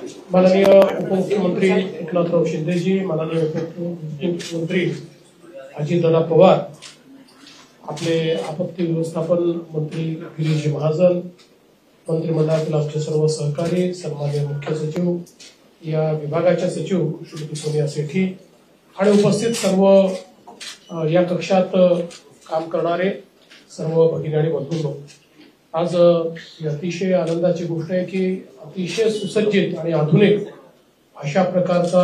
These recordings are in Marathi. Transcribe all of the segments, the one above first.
माननीय उपमुख्यमंत्री एकनाथराव शिंदेजी, माननीय उपमुख्यमंत्री अजितदादा पवार, आपले आपत्ती व्यवस्थापन मंत्री गिरीश महाजन, मंत्रिमंडळातील आमचे सर्व सहकारी, सन्माननीय मुख्य सचिव, या विभागाच्या सचिव श्रीमती सोनिया सेठी आणि उपस्थित सर्व या कक्षात काम करणारे सर्व भगिनी आणि बंधूंनो, आज अतिशय आनंदाची गोष्ट आहे की अतिशय सुसज्जित आणि आधुनिक अशा प्रकारचा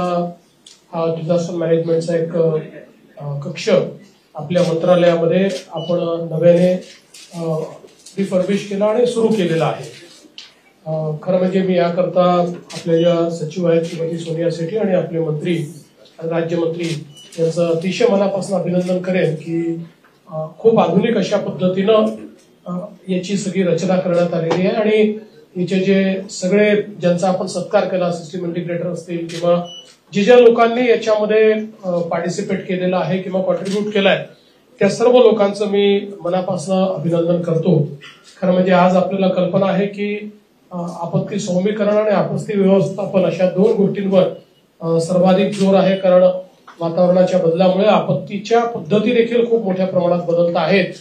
हा डिझास्टर मॅनेजमेंटचा एक कक्ष आपल्या मंत्रालयामध्ये आपण नव्याने रिफर्बिश केला आणि सुरू केलेला आहे। खरं म्हणजे मी याकरता आपल्या ज्या सचिव आहेत श्रीमती सोनिया सेठी आणि आपले मंत्री राज्यमंत्री यांचं अतिशय मनापासून अभिनंदन करेन की खूप आधुनिक अशा पद्धतीनं याची सगळी रचना करण्यात आलेली आहे आणि याचे जे सगळे ज्यांचा आपण सत्कार केला, सिस्टीम इंटिग्रेटर असतील किंवा ज्या लोकांनी याच्यामध्ये पार्टिसिपेट केलेला आहे किंवा कॉन्ट्रीब्यूट केलाय त्या सर्व लोकांचं मी मनापासून अभिनंदन करतो। खरं म्हणजे आज आपल्याला कल्पना आहे की आपत्ती सौम्यीकरण आणि आपत्ती व्यवस्थापन अशा दोन गोष्टींवर सर्वाधिक जोर आहे, कारण वातावरणाच्या बदलामुळे आपत्तीच्या पद्धती देखील खूप मोठ्या प्रमाणात बदलत आहेत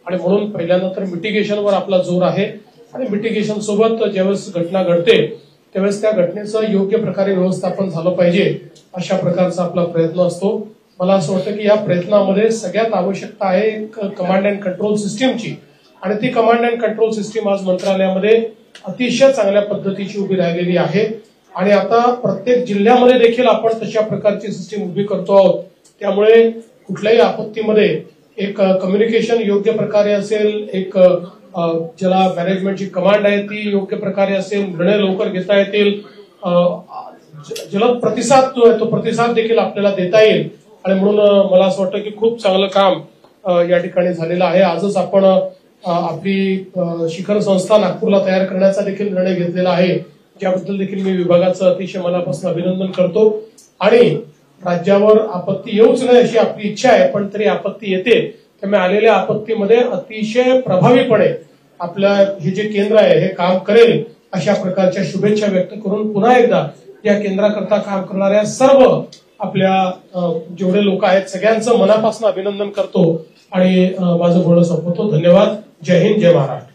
आणि म्हणून पहिल्यांदा तर मिटिगेशनवर आपला जोर आहे आणि मिटिगेशन सोबत ज्यावेळेस घटना घडते त्यावेळेस त्या घटनेचं योग्य प्रकारे व्यवस्थापन झालं पाहिजे अशा प्रकारचा आपला प्रयत्न असतो। मला असं वाटतं की या प्रयत्नामध्ये सगळ्यात आवश्यकता आहे कमांड अँड कंट्रोल सिस्टीमची आणि ती कमांड अँड कंट्रोल सिस्टीम आज मंत्रालयामध्ये अतिशय चांगल्या पद्धतीची उभी राहिलेली आहे आणि आता प्रत्येक जिल्ह्यामध्ये देखील आपण तशा प्रकारची सिस्टीम उभी करतो आहोत। त्यामुळे कुठल्याही आपत्तीमध्ये एक कम्युनिकेशन योग्य प्रकारे असेल, एक ज्याला मॅनेजमेंटची कमांड आहे ती योग्य प्रकारे असेल, निर्णय लवकर घेता येतील, जलद प्रतिसाद जो आहे तो प्रतिसाद देखील आपल्याला देता येईल आणि म्हणून मला असं वाटतं की खूप चांगलं काम या ठिकाणी झालेलं आहे। आजच आपण आपली शिखर संस्था नागपूरला तयार करण्याचा देखील निर्णय घेतलेला आहे, ज्याबद्दल देखील मी विभागाचं अतिशय मनापासून अभिनंदन करतो आणि राज्यावर आपत्ती येऊच नये अशी आपली इच्छा आहे, पण तरी आपत्ती येते त्यामुळे आलेल्या आपत्तीमध्ये अतिशय प्रभावीपणे आपल्या हे जे केंद्र आहे हे काम करेल अशा प्रकारच्या शुभेच्छा व्यक्त करून पुन्हा एकदा या केंद्राकरता काम करणाऱ्या सर्व आपल्या जेवढे लोक आहेत सगळ्यांचं मनापासून अभिनंदन करतो आणि माझं बोलणं संपवतो। धन्यवाद। जय हिंद, जय महाराष्ट्र।